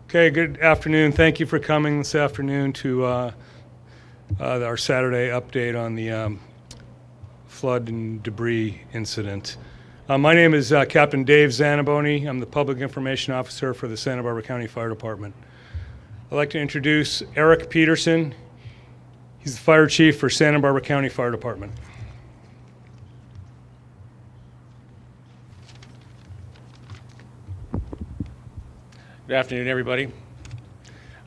Okay, good afternoon. Thank you for coming this afternoon to our Saturday update on the flood and debris incident. My name is Captain Dave Zanaboni. I'm the Public Information Officer for the Santa Barbara County Fire Department. I'd like to introduce Eric Peterson. He's the Fire Chief for Santa Barbara County Fire Department. Good afternoon, everybody.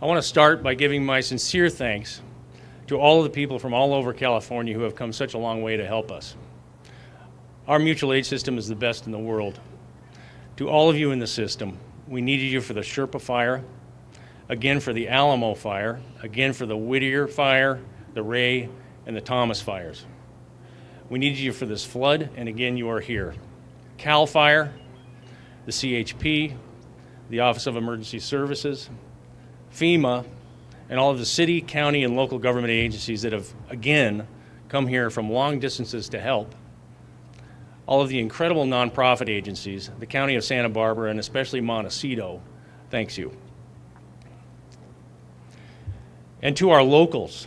I want to start by giving my sincere thanks to all of the people from all over California who have come such a long way to help us. Our mutual aid system is the best in the world. To all of you in the system, we needed you for the Sherpa fire, again for the Alamo fire, again for the Whittier fire, the Ray, and the Thomas fires. We needed you for this flood, and again, you are here. CAL FIRE, the CHP, the Office of Emergency Services, FEMA, and all of the city, county, and local government agencies that have, again, come here from long distances to help. All of the incredible nonprofit agencies, the County of Santa Barbara, and especially Montecito, thanks you. And to our locals,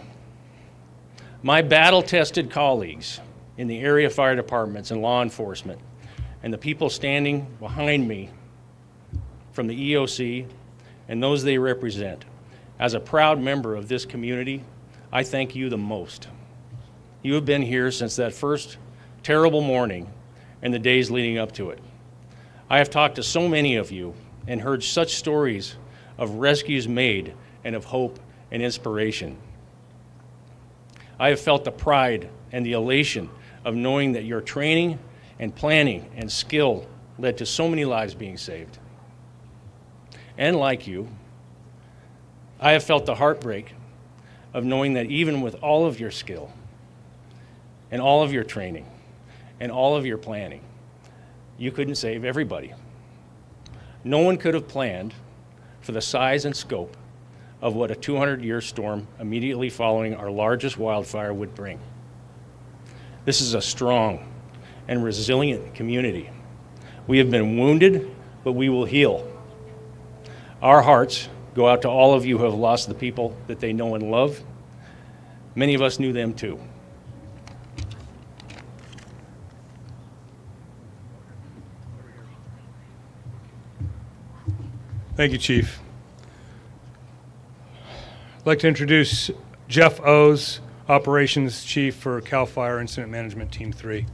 my battle-tested colleagues in the area fire departments and law enforcement, and the people standing behind me from the EOC and those they represent. As a proud member of this community, I thank you the most. You have been here since that first terrible morning and the days leading up to it. I have talked to so many of you and heard such stories of rescues made and of hope and inspiration. I have felt the pride and the elation of knowing that your training and planning and skill led to so many lives being saved. And like you, I have felt the heartbreak of knowing that even with all of your skill and all of your training and all of your planning, you couldn't save everybody. No one could have planned for the size and scope of what a 200-year storm immediately following our largest wildfire would bring. This is a strong and resilient community. We have been wounded, but we will heal. Our hearts go out to all of you who have lost the people that they know and love. Many of us knew them too. Thank you, Chief. I'd like to introduce Jeff O's, Operations Chief for CAL FIRE Incident Management Team 3.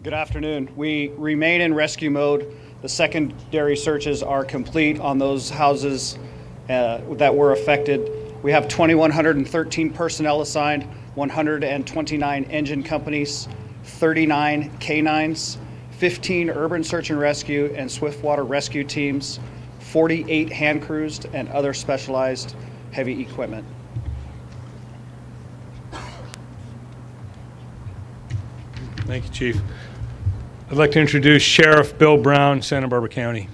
Good afternoon. We remain in rescue mode. The secondary searches are complete on those houses that were affected. We have 2,113 personnel assigned, 129 engine companies, 39 canines, 15 urban search and rescue and swiftwater rescue teams, 48 hand crews, and other specialized heavy equipment. Thank you, Chief. I'd like to introduce Sheriff Bill Brown, Santa Barbara County.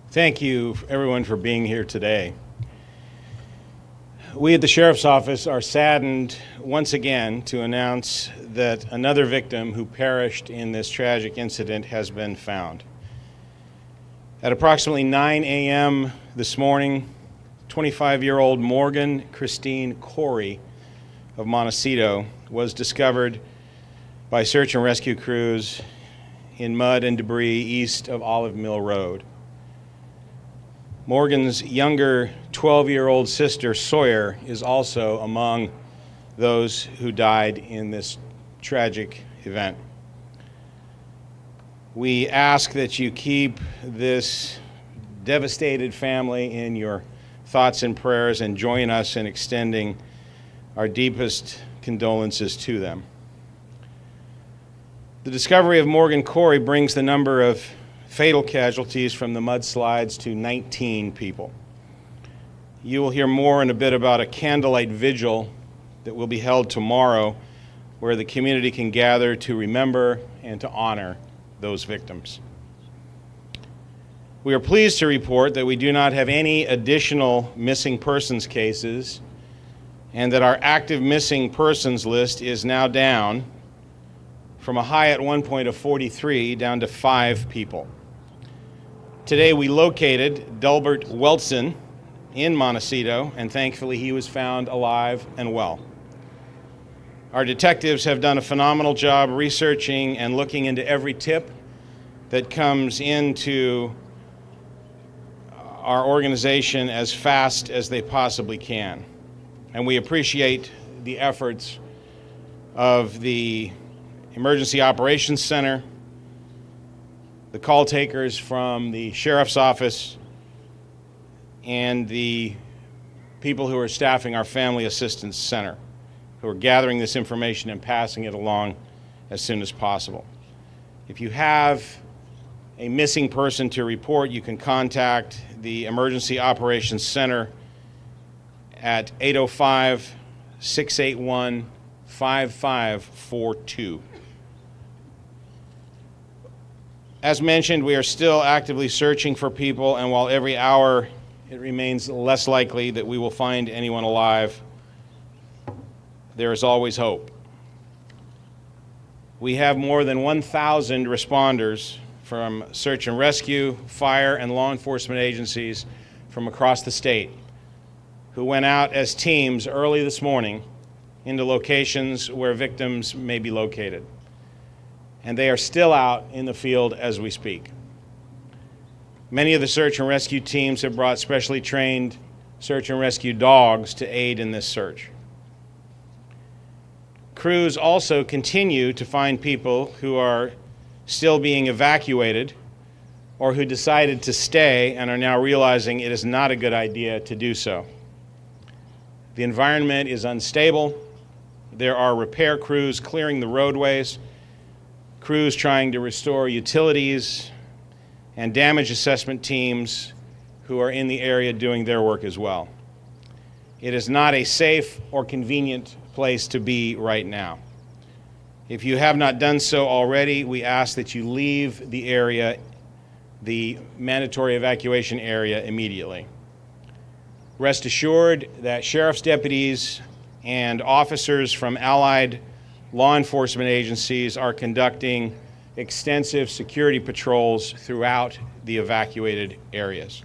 Thank you, everyone, for being here today. We at the Sheriff's Office are saddened once again to announce that another victim who perished in this tragic incident has been found. At approximately 9 a.m. this morning, 25-year-old Morgan Christine Corey of Montecito was discovered by search and rescue crews in mud and debris east of Olive Mill Road. Morgan's younger 12-year-old sister Sawyer is also among those who died in this tragic event. We ask that you keep this devastated family in your thoughts and prayers and join us in extending our deepest condolences to them. The discovery of Morgan Corey brings the number of fatal casualties from the mudslides to 19 people. You will hear more in a bit about a candlelight vigil that will be held tomorrow where the community can gather to remember and to honor those victims. We are pleased to report that we do not have any additional missing persons cases and that our active missing persons list is now down from a high at one point of 43 down to 5 people. Today we located Delbert Weltzen in Montecito, and thankfully he was found alive and well. Our detectives have done a phenomenal job researching and looking into every tip that comes into our organization as fast as they possibly can. And we appreciate the efforts of the Emergency Operations Center, the call takers from the Sheriff's Office, and the people who are staffing our Family Assistance Center, who are gathering this information and passing it along as soon as possible. If you have a missing person to report, you can contact the Emergency Operations Center at 805-681-5542. As mentioned, we are still actively searching for people, and while every hour it remains less likely that we will find anyone alive, there is always hope. We have more than 1,000 responders from search and rescue, fire, and law enforcement agencies from across the state who went out as teams early this morning into locations where victims may be located. And they are still out in the field as we speak. Many of the search and rescue teams have brought specially trained search and rescue dogs to aid in this search. Crews also continue to find people who are still being evacuated or who decided to stay and are now realizing it is not a good idea to do so. The environment is unstable. There are repair crews clearing the roadways, crews trying to restore utilities, and damage assessment teams who are in the area doing their work as well. It is not a safe or convenient place to be right now. If you have not done so already, we ask that you leave the area, the mandatory evacuation area, immediately. Rest assured that sheriff's deputies and officers from allied law enforcement agencies are conducting extensive security patrols throughout the evacuated areas.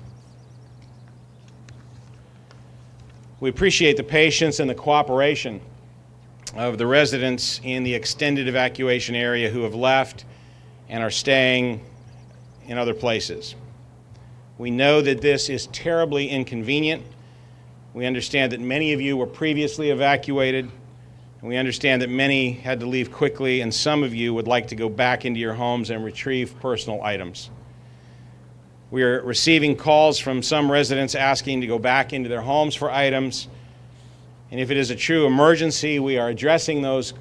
We appreciate the patience and the cooperation of the residents in the extended evacuation area who have left and are staying in other places. We know that this is terribly inconvenient. We understand that many of you were previously evacuated, and we understand that many had to leave quickly, and some of you would like to go back into your homes and retrieve personal items. We are receiving calls from some residents asking to go back into their homes for items. And if it is a true emergency, we are addressing those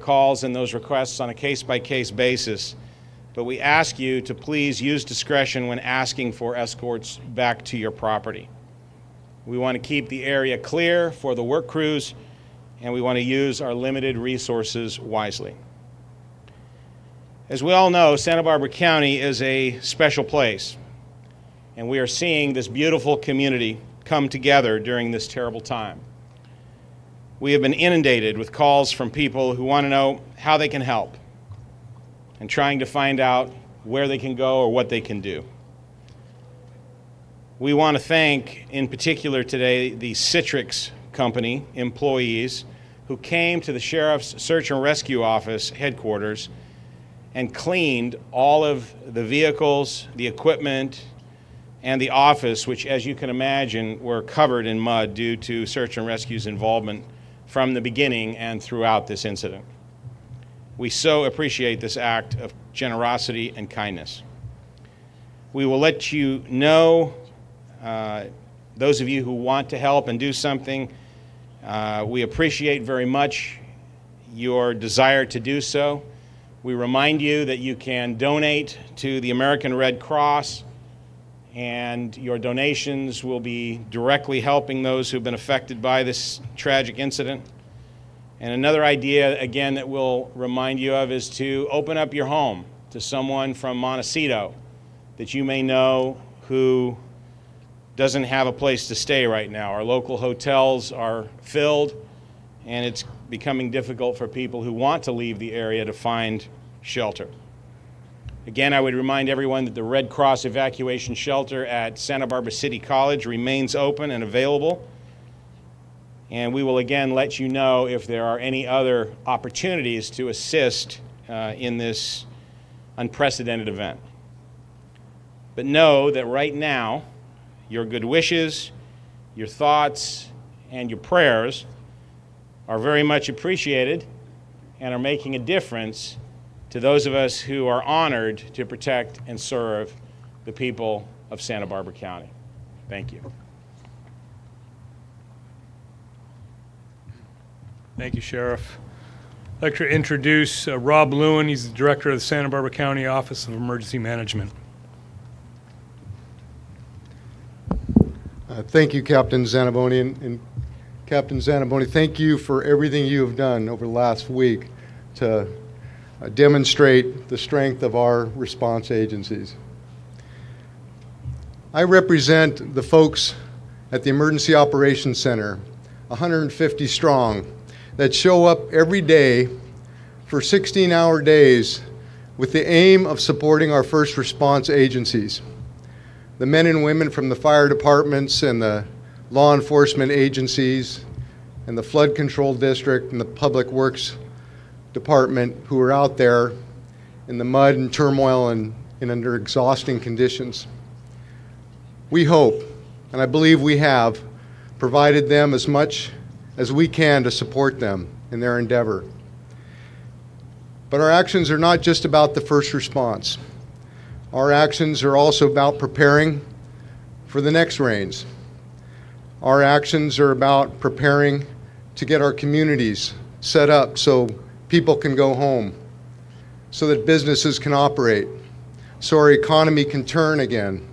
calls and those requests on a case-by-case basis. But we ask you to please use discretion when asking for escorts back to your property. We want to keep the area clear for the work crews, and we want to use our limited resources wisely. As we all know, Santa Barbara County is a special place, and we are seeing this beautiful community come together during this terrible time. We have been inundated with calls from people who want to know how they can help and trying to find out where they can go or what they can do. We want to thank, in particular today, the Citrix Company employees who came to the Sheriff's Search and Rescue Office headquarters and cleaned all of the vehicles, the equipment, and the office, which, as you can imagine, were covered in mud due to Search and Rescue's involvement from the beginning and throughout this incident. We so appreciate this act of generosity and kindness. We will let you know, those of you who want to help and do something, we appreciate very much your desire to do so. We remind you that you can donate to the American Red Cross, and your donations will be directly helping those who've been affected by this tragic incident. And another idea, again, that we'll remind you of is to open up your home to someone from Montecito that you may know who doesn't have a place to stay right now. Our local hotels are filled, and it's becoming difficult for people who want to leave the area to find shelter. Again, I would remind everyone that the Red Cross evacuation shelter at Santa Barbara City College remains open and available. And we will again let you know if there are any other opportunities to assist in this unprecedented event. But know that right now, your good wishes, your thoughts, and your prayers are very much appreciated and are making a difference to those of us who are honored to protect and serve the people of Santa Barbara County. Thank you. Thank you, Sheriff. I'd like to introduce Rob Lewin. He's the Director of the Santa Barbara County Office of Emergency Management. Thank you, Captain Zanaboni. And Captain Zanaboni, thank you for everything you have done over the last week to demonstrate the strength of our response agencies. I represent the folks at the Emergency Operations Center, 150 strong, that show up every day for 16-hour days with the aim of supporting our first response agencies. The men and women from the fire departments and the law enforcement agencies and the flood control district and the public works department who are out there in the mud and turmoil and under exhausting conditions. We hope, and I believe we have, provided them as much as we can to support them in their endeavor. But our actions are not just about the first response. Our actions are also about preparing for the next rains. Our actions are about preparing to get our communities set up so people can go home, so that businesses can operate, so our economy can turn again.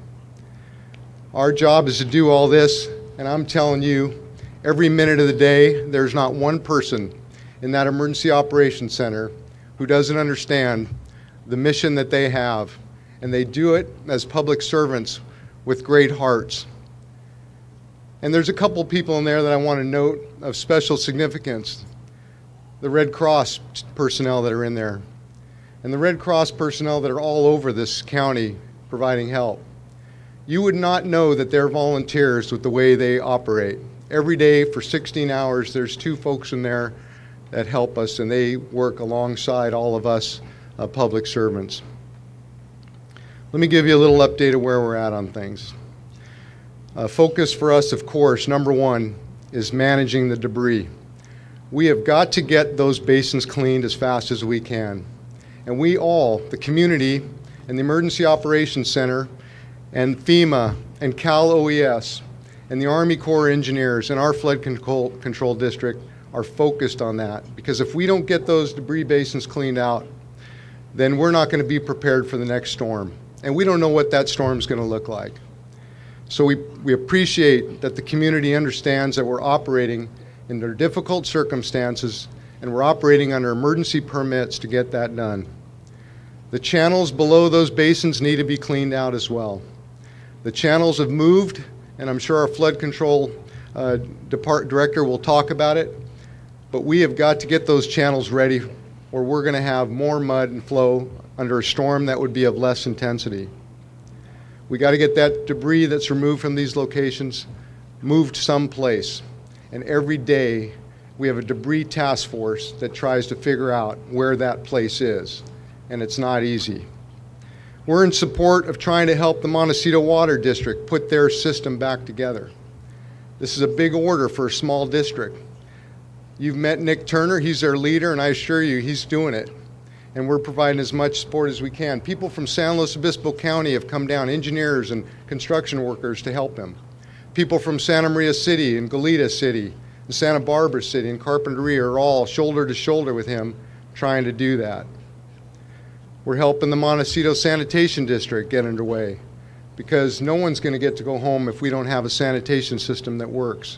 Our job is to do all this, and I'm telling you, every minute of the day, there's not one person in that Emergency Operations Center who doesn't understand the mission that they have, and they do it as public servants with great hearts. And there's a couple people in there that I want to note of special significance. The Red Cross personnel that are in there, and the Red Cross personnel that are all over this county providing help. You would not know that they're volunteers with the way they operate. Every day for 16 hours, there's 2 folks in there that help us, and they work alongside all of us public servants. Let me give you a little update of where we're at on things. Focus for us, of course, number 1, is managing the debris. We have got to get those basins cleaned as fast as we can. And we all, the community and the Emergency Operations Center and FEMA and Cal OES and the Army Corps of Engineers and our flood control district are focused on that. Because if we don't get those debris basins cleaned out, then we're not going to be prepared for the next storm. And we don't know what that storm is going to look like. So we appreciate that the community understands that we're operating under difficult circumstances and we're operating under emergency permits to get that done. The channels below those basins need to be cleaned out as well. The channels have moved, and I'm sure our flood control director will talk about it, but we have got to get those channels ready or we're going to have more mud and flow under a storm that would be of less intensity. We got to get that debris that's removed from these locations moved someplace. And every day we have a debris task force that tries to figure out where that place is. And it's not easy. We're in support of trying to help the Montecito Water District put their system back together. This is a big order for a small district. You've met Nick Turner, he's their leader, and I assure you he's doing it. And we're providing as much support as we can. People from San Luis Obispo County have come down, engineers and construction workers to help him. People from Santa Maria City and Goleta City and Santa Barbara City and Carpinteria are all shoulder to shoulder with him trying to do that. We're helping the Montecito Sanitation District get underway because no one's going to get to go home if we don't have a sanitation system that works.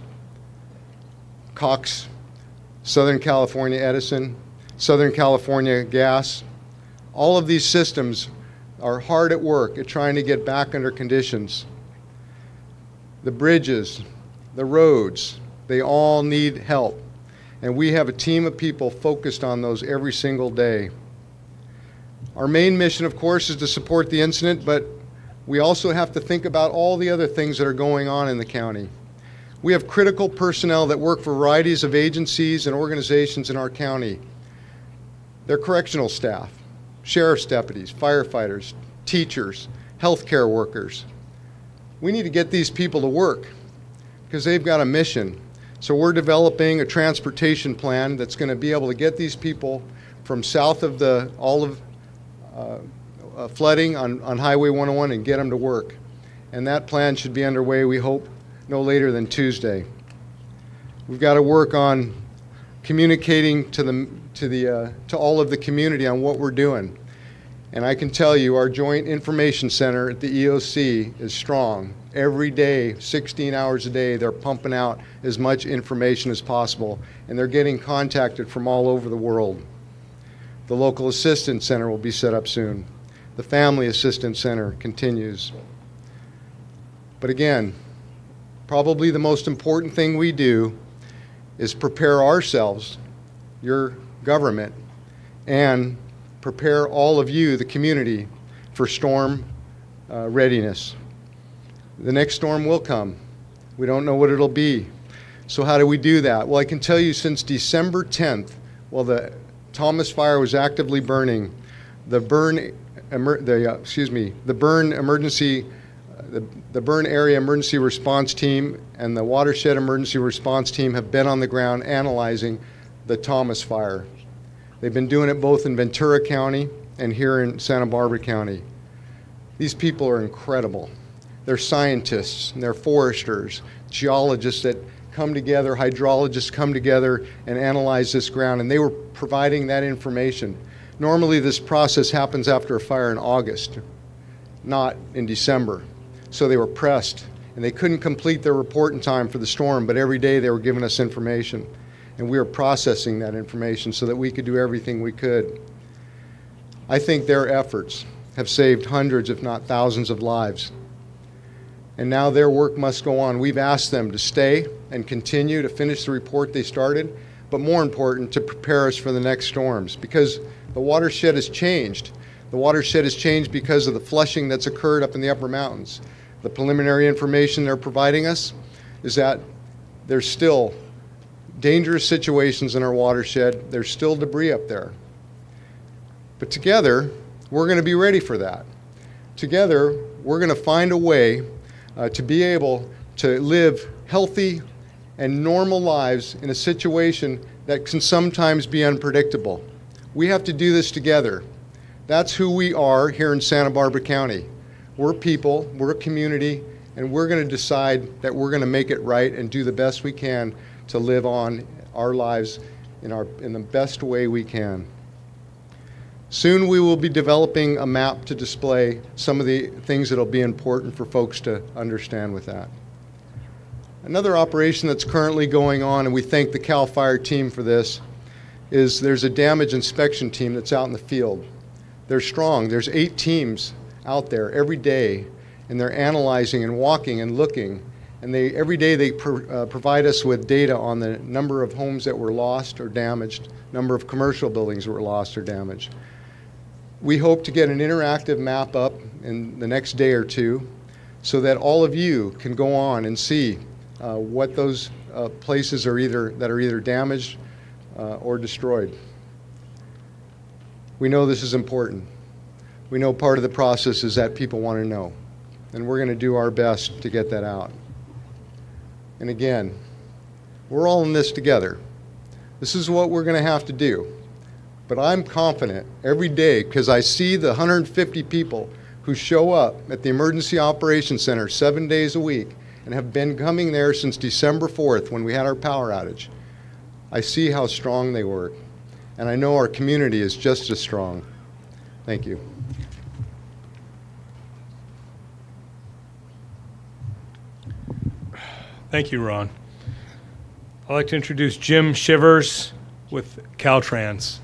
Cox, Southern California Edison, Southern California Gas, all of these systems are hard at work at trying to get back under conditions. The bridges, the roads, they all need help. And we have a team of people focused on those every single day. Our main mission, of course, is to support the incident, but we also have to think about all the other things that are going on in the county. We have critical personnel that work for varieties of agencies and organizations in our county. They're correctional staff, sheriff's deputies, firefighters, teachers, healthcare workers. We need to get these people to work because they've got a mission. So we're developing a transportation plan that's going to be able to get these people from south of the flooding on Highway 101 and get them to work. And that plan should be underway, we hope, no later than Tuesday. We've got to work on communicating to all of the community on what we're doing. And I can tell you our Joint Information Center at the EOC is strong. Every day, 16 hours a day, they're pumping out as much information as possible, and they're getting contacted from all over the world. The Local Assistance Center will be set up soon. The Family Assistance Center continues. But again, probably the most important thing we do is prepare ourselves, your government, and prepare all of you, the community, for storm readiness. The next storm will come. We don't know what it'll be. So how do we do that? Well, I can tell you since December 10th, while the Thomas Fire was actively burning, the burn area emergency response team and the watershed emergency response team have been on the ground analyzing the Thomas Fire. They've been doing it both in Ventura County and here in Santa Barbara County. These people are incredible. They're scientists and they're foresters, geologists that come together, hydrologists come together and analyze this ground, and they were providing that information. Normally this process happens after a fire in August, not in December. So they were pressed and they couldn't complete their report in time for the storm, but every day they were giving us information. And we were processing that information so that we could do everything we could. I think their efforts have saved hundreds, if not thousands, of lives. And now their work must go on. We've asked them to stay and continue to finish the report they started, but more important, to prepare us for the next storms, because the watershed has changed. The watershed has changed because of the flushing that's occurred up in the upper mountains. The preliminary information they're providing us is that there's still dangerous situations in our watershed. There's still debris up there. But together, we're going to be ready for that. Together, we're going to find a way to be able to live healthy and normal lives in a situation that can sometimes be unpredictable. We have to do this together. That's who we are here in Santa Barbara County. We're people, we're a community, and we're going to decide that we're going to make it right and do the best we can to live on our lives in the best way we can. Soon we will be developing a map to display some of the things that will be important for folks to understand with that. Another operation that's currently going on, and we thank the CAL FIRE team for this, is there's a damage inspection team that's out in the field. They're strong. There's 8 teams out there every day, and they're analyzing and walking and looking. And every day they provide us with data on the number of homes that were lost or damaged, number of commercial buildings that were lost or damaged. We hope to get an interactive map up in the next day or two so that all of you can go on and see what those places are either damaged or destroyed. We know this is important. We know part of the process is that people want to know, and we're going to do our best to get that out. And again, we're all in this together. This is what we're going to have to do. But I'm confident every day because I see the 150 people who show up at the Emergency Operations Center 7 days a week and have been coming there since December 4th when we had our power outage. I see how strong they work, and I know our community is just as strong. Thank you. Thank you, Ron. I'd like to introduce Jim Shivers with Caltrans.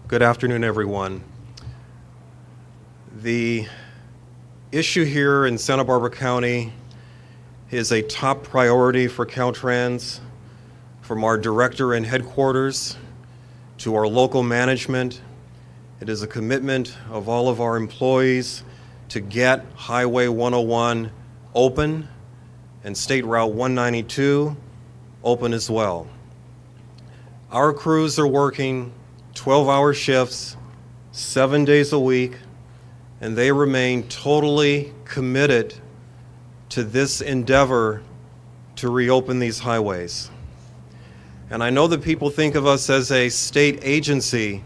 Good afternoon, everyone. The issue here in Santa Barbara County is a top priority for Caltrans, from our director and headquarters to our local management. It is a commitment of all of our employees to get Highway 101 open and State Route 192 open as well. Our crews are working 12-hour shifts, 7 days a week, and they remain totally committed to this endeavor to reopen these highways. And I know that people think of us as a state agency,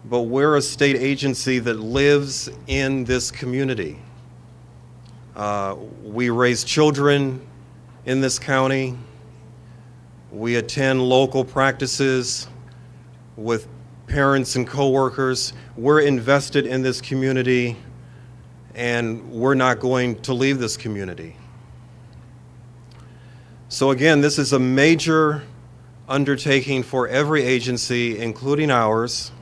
but we're a state agency that lives in this community. We raise children in this county. We attend local practices with parents and coworkers. We're invested in this community, and we're not going to leave this community. So again, this is a major undertaking for every agency, including ours.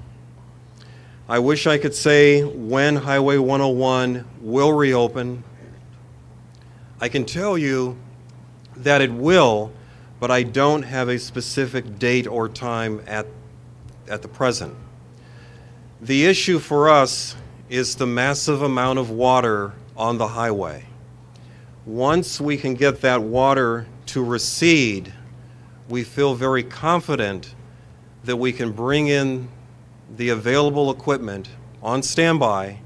I wish I could say when Highway 101 will reopen. I can tell you that it will, but I don't have a specific date or time at the present. The issue for us is the massive amount of water on the highway. Once we can get that water to recede, we feel very confident that we can bring in the available equipment on standby,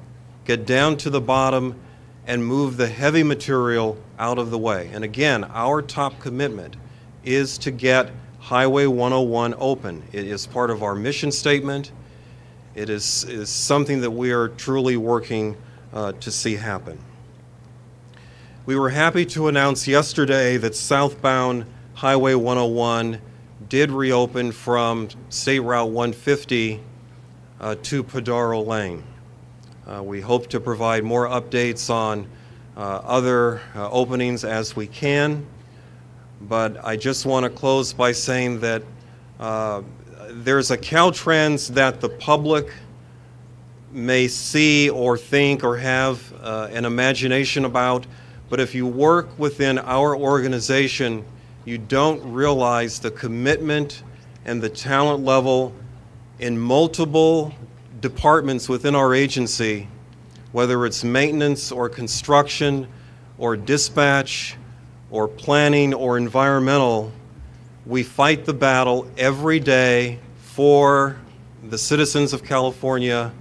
get down to the bottom, and move the heavy material out of the way. And again, our top commitment is to get Highway 101 open. It is part of our mission statement. It is something that we are truly working to see happen. We were happy to announce yesterday that southbound Highway 101 did reopen from State Route 150 to Padaro Lane. We hope to provide more updates on other openings as we can, but I just want to close by saying that there's a Caltrans that the public may see or think or have an imagination about, but if you work within our organization, you don't realize the commitment and the talent level in multiple departments within our agency, whether it's maintenance or construction or dispatch or planning or environmental. We fight the battle every day for the citizens of California,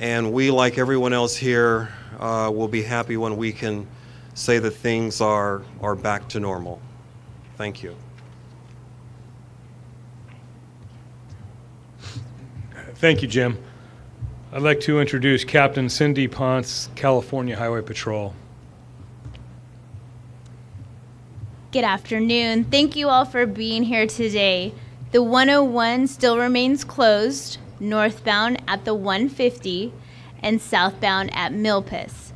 and we, like everyone else here, will be happy when we can say that things are back to normal. Thank you. Thank you, Jim. I'd like to introduce Captain Cindy Ponce, California Highway Patrol. Good afternoon. Thank you all for being here today. The 101 still remains closed, northbound at the 150 and southbound at Milpas.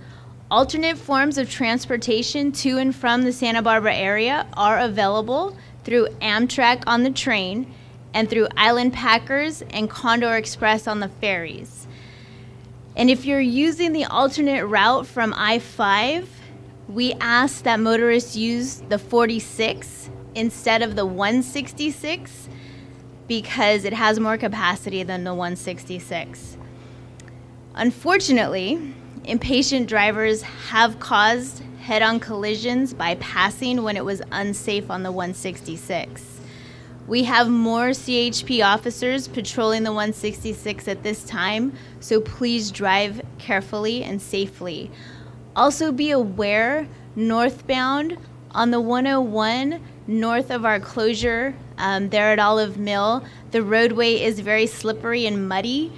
Alternate forms of transportation to and from the Santa Barbara area are available through Amtrak on the train and through Island Packers and Condor Express on the ferries. And if you're using the alternate route from I-5, we ask that motorists use the 46 instead of the 166 because it has more capacity than the 166. Unfortunately, impatient drivers have caused head-on collisions by passing when it was unsafe on the 166. We have more CHP officers patrolling the 166 at this time, so please drive carefully and safely. Also be aware, northbound on the 101, north of our closure there at Olive Mill, the roadway is very slippery and muddy.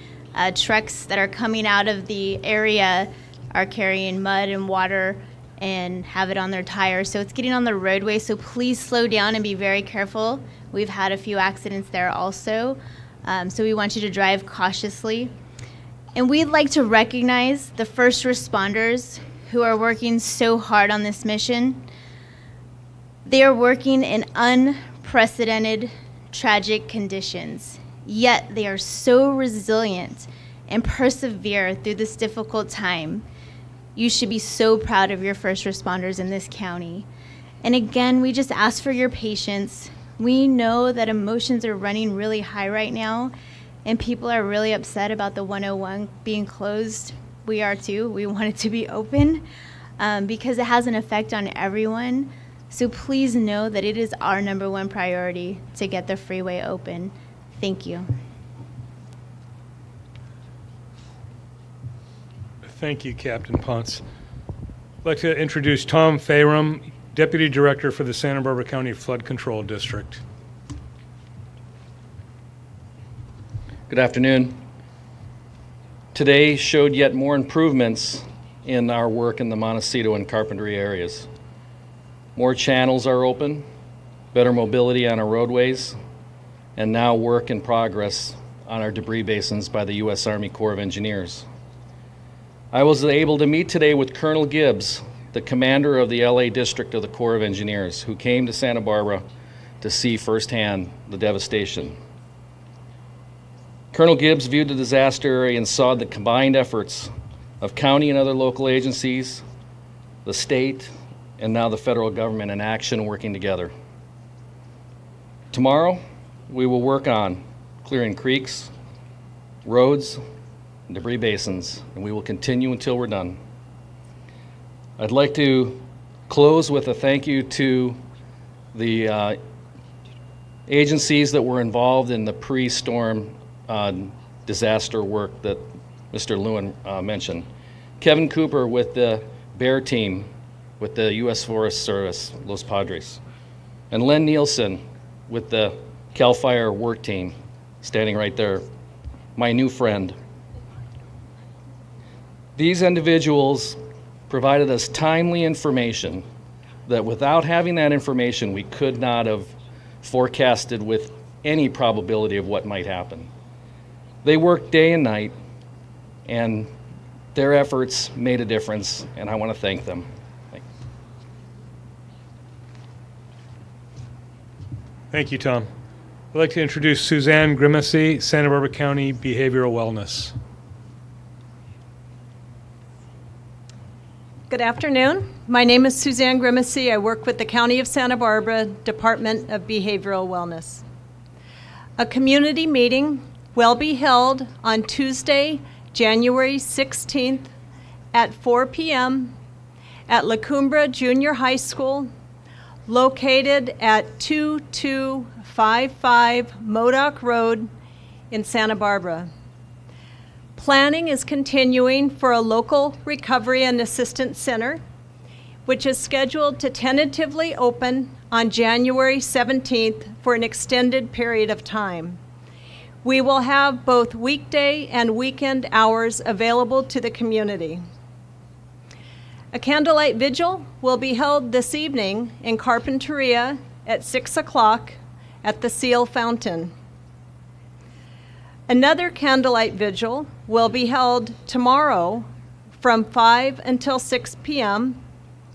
Trucks that are coming out of the area are carrying mud and water and have it on their tires. So it's getting on the roadway, so please slow down and be very careful. We've had a few accidents there also, so we want you to drive cautiously. And we'd like to recognize the first responders who are working so hard on this mission. They are working in unprecedented, tragic conditions, yet they are so resilient and persevere through this difficult time. You should be so proud of your first responders in this county. And again, we just ask for your patience. We know that emotions are running really high right now, and people are really upset about the 101 being closed. We are too. We want it to be open because it has an effect on everyone. So please know that it is our #1 priority to get the freeway open. Thank you. Thank you, Captain Ponce. I'd like to introduce Tom Fayram, Deputy Director for the Santa Barbara County Flood Control District. Good afternoon. Today showed yet more improvements in our work in the Montecito and Carpentry areas. More channels are open, better mobility on our roadways, and now work in progress on our debris basins by the U.S. Army Corps of Engineers. I was able to meet today with Colonel Gibbs, the commander of the LA District of the Corps of Engineers, who came to Santa Barbara to see firsthand the devastation. Colonel Gibbs viewed the disaster area and saw the combined efforts of county and other local agencies, the state, and now the federal government in action working together. Tomorrow, we will work on clearing creeks, roads, and debris basins, and we will continue until we're done. I'd like to close with a thank you to the agencies that were involved in the pre-storm disaster work that Mr. Lewin mentioned. Kevin Cooper with the BEAR team with the U.S. Forest Service, Los Padres. And Len Nielsen with the CAL FIRE work team, standing right there, my new friend. These individuals provided us timely information that without having that information, we could not have forecasted with any probability of what might happen. They worked day and night, and their efforts made a difference, and I want to thank them. Thank you, Tom. I'd like to introduce Suzanne Grimacy, Santa Barbara County Behavioral Wellness. Good afternoon. My name is Suzanne Grimacy. I work with the County of Santa Barbara Department of Behavioral Wellness. A community meeting will be held on Tuesday, January 16th at 4 p.m. at La Cumbre Junior High School, located at 2255 Modoc Road in Santa Barbara. Planning is continuing for a local recovery and assistance center, which is scheduled to tentatively open on January 17th for an extended period of time. We will have both weekday and weekend hours available to the community. A candlelight vigil will be held this evening in Carpinteria at 6 o'clock at the Seal Fountain. Another candlelight vigil will be held tomorrow from 5 until 6 p.m.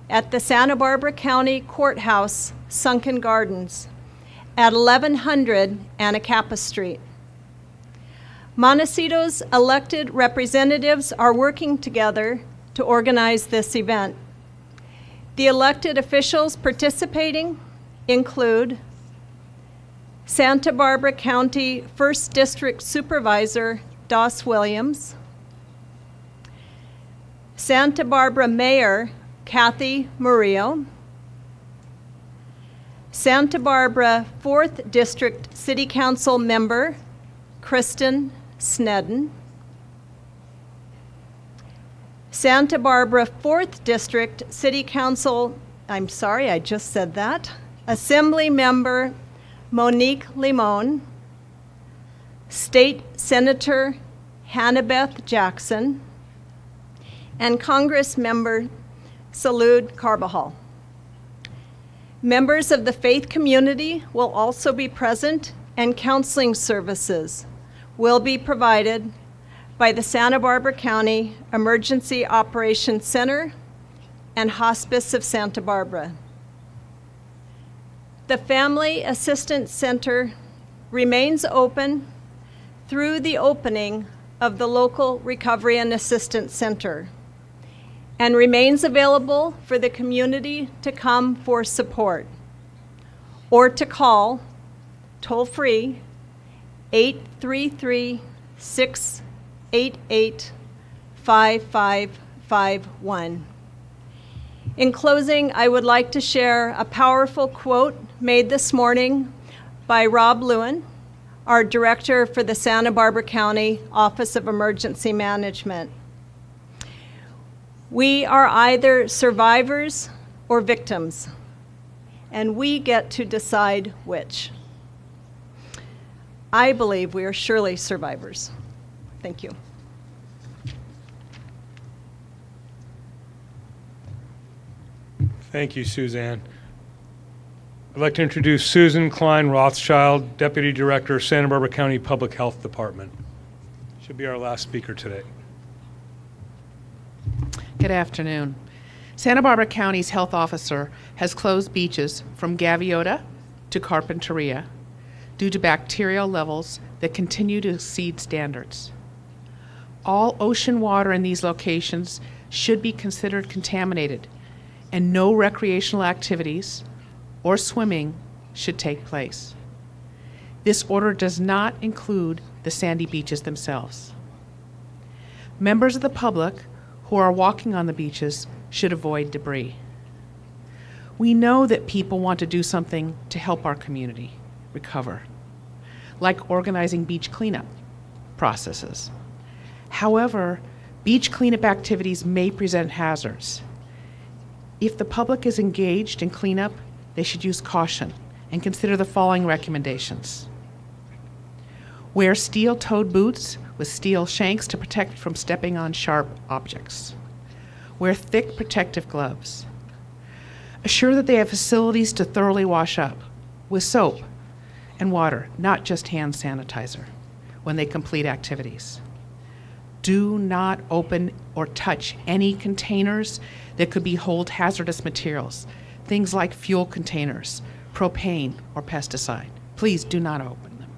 at the Santa Barbara County Courthouse Sunken Gardens at 1100 Anacapa Street. Montecito's elected representatives are working together to organize this event. The elected officials participating include Santa Barbara County 1st District Supervisor Doss Williams, Santa Barbara Mayor Kathy Murillo, Santa Barbara 4th District City Council Member Kristen Snedden, Santa Barbara 4th District City Council, Assembly Member Monique Limon, State Senator Hannah-Beth Jackson, and Congress Member Salud Carbajal. Members of the faith community will also be present, and counseling services will be provided by the Santa Barbara County Emergency Operations Center and Hospice of Santa Barbara. The Family Assistance Center remains open through the opening of the local Recovery and Assistance Center and remains available for the community to come for support or to call toll-free 833-688-5551. In closing, I would like to share a powerful quote made this morning by Rob Lewin, our director for the Santa Barbara County Office of Emergency Management. We are either survivors or victims, and we get to decide which. I believe we are surely survivors. Thank you. Thank you, Suzanne. I'd like to introduce Susan Klein Rothschild, Deputy Director, Santa Barbara County Public Health Department. She'll be our last speaker today. Good afternoon. Santa Barbara County's health officer has closed beaches from Gaviota to Carpinteria due to bacterial levels that continue to exceed standards. All ocean water in these locations should be considered contaminated, and no recreational activities or swimming should take place. This order does not include the sandy beaches themselves. Members of the public who are walking on the beaches should avoid debris. We know that people want to do something to help our community recover, like organizing beach cleanup processes. However, beach cleanup activities may present hazards. If the public is engaged in cleanup, they should use caution and consider the following recommendations. Wear steel-toed boots with steel shanks to protect from stepping on sharp objects. Wear thick protective gloves. Assure that they have facilities to thoroughly wash up with soap and water, not just hand sanitizer, when they complete activities. Do not open or touch any containers that could hold hazardous materials, things like fuel containers, propane, or pesticide. Please do not open them.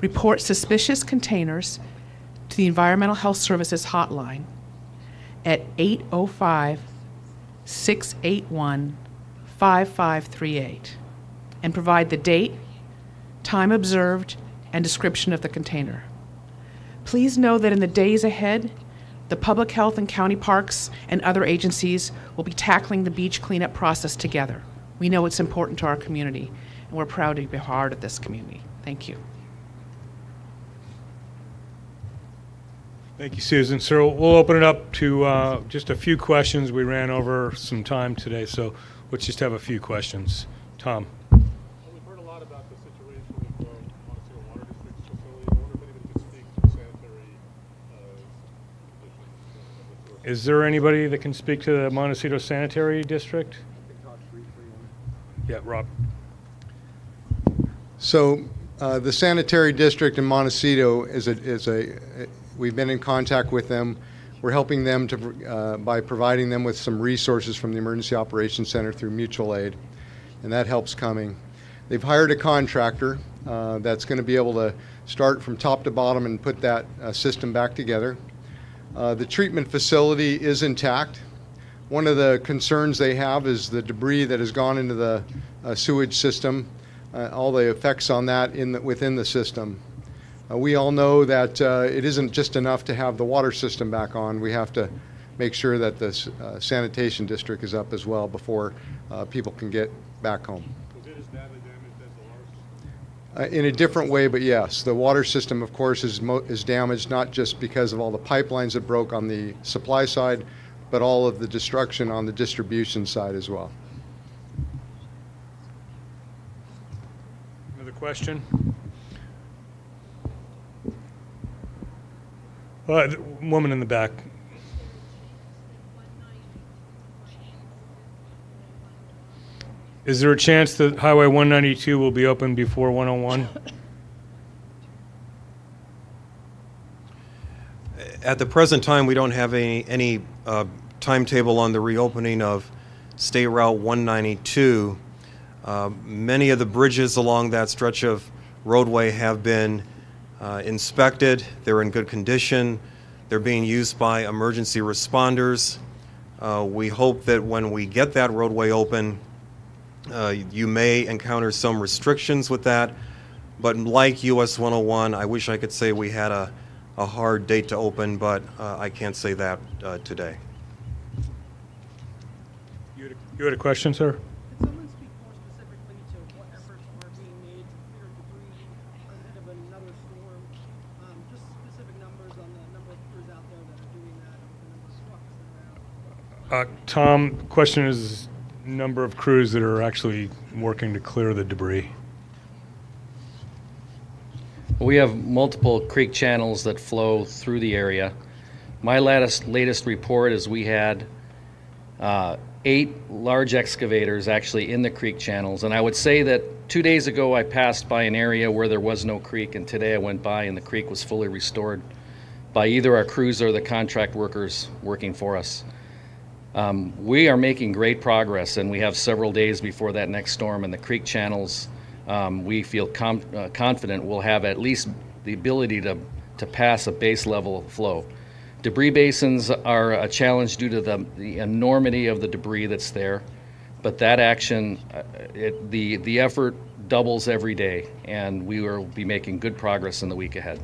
Report suspicious containers to the Environmental Health Services hotline at 805-681-5538 and provide the date, time observed, and description of the container. Please know that in the days ahead, the Public Health and County Parks and other agencies will be tackling the beach cleanup process together. We know it's important to our community, and we're proud to be part of this community. Thank you. Thank you, Susan. So we'll open it up to just a few questions. We ran over some time today, so let's just have a few questions. Tom. We've heard a lot about the situation with Montecito Water District's facility. I wonder if anybody could speak to sanitary conditions. Is there anybody that can speak to the Montecito Sanitary District? Yeah, Rob. So the sanitary district in Montecito we've been in contact with them. We're helping them by providing them with some resources from the Emergency Operations Center through mutual aid, and that helps coming. They've hired a contractor that's going to be able to start from top to bottom and put that system back together. The treatment facility is intact. One of the concerns they have is the debris that has gone into the sewage system, all the effects on that within the system. We all know that it isn't just enough to have the water system back on. We have to make sure that the sanitation district is up as well before people can get back home. Was it as badly damaged as the water system? In a different way, but yes. The water system, of course, is damaged not just because of all the pipelines that broke on the supply side, but all of the destruction on the distribution side as well. Another question? The woman in the back. Is there a chance that Highway 192 will be open before 101? At the present time, we don't have any timetable on the reopening of State Route 192. Many of the bridges along that stretch of roadway have been inspected. They're in good condition. They're being used by emergency responders. We hope that when we get that roadway open, you may encounter some restrictions with that, But like US 101, I wish I could say we had a hard date to open, but I can't say that today. You had a question, sir? Could someone speak more specifically to what efforts are being made to clear debris ahead of another storm? Just specific numbers on the number of crews out there that are doing that, and the number of trucks that are out. Tom, question is number of crews that are actually working to clear the debris. We have multiple creek channels that flow through the area. My latest report is we had 8 large excavators actually in the creek channels. And I would say that 2 days ago I passed by an area where there was no creek, and today I went by and the creek was fully restored by either our crews or the contract workers working for us. We are making great progress, and we have several days before that next storm, and the creek channels we feel confident we'll have at least the ability to pass a base level flow. Debris basins are a challenge due to the enormity of the debris that's there, but that action, the effort doubles every day, and we will be making good progress in the week ahead.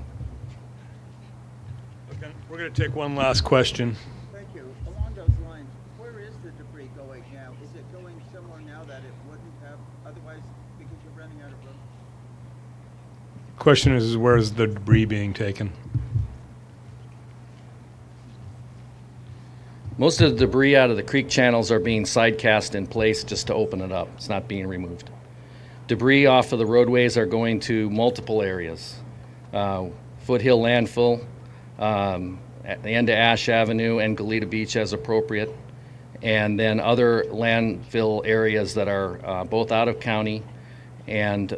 Okay. We're going to take one last question. Thank you. Along those lines, where is the debris going now? Is it going somewhere now that it wouldn't have otherwise because you're running out of room? Question is where is the debris being taken? Most of the debris out of the creek channels are being sidecast in place just to open it up. It's not being removed. Debris off of the roadways are going to multiple areas. Foothill Landfill, at the end of Ash Avenue and Goleta Beach as appropriate, and then other landfill areas that are both out of county and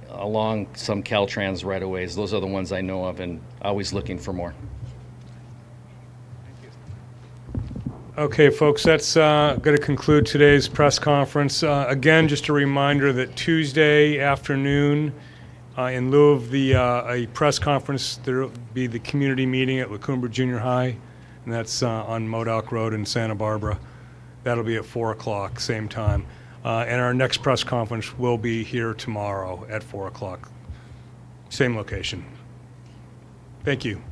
along some Caltrans right-of-ways. Those are the ones I know of, and always looking for more. Okay, folks, that's going to conclude today's press conference. Again, just a reminder that Tuesday afternoon, in lieu of a press conference, there will be the community meeting at LaCoumbre Junior High, and that's on Modoc Road in Santa Barbara. That'll be at 4 o'clock, same time. And our next press conference will be here tomorrow at 4 o'clock, same location. Thank you.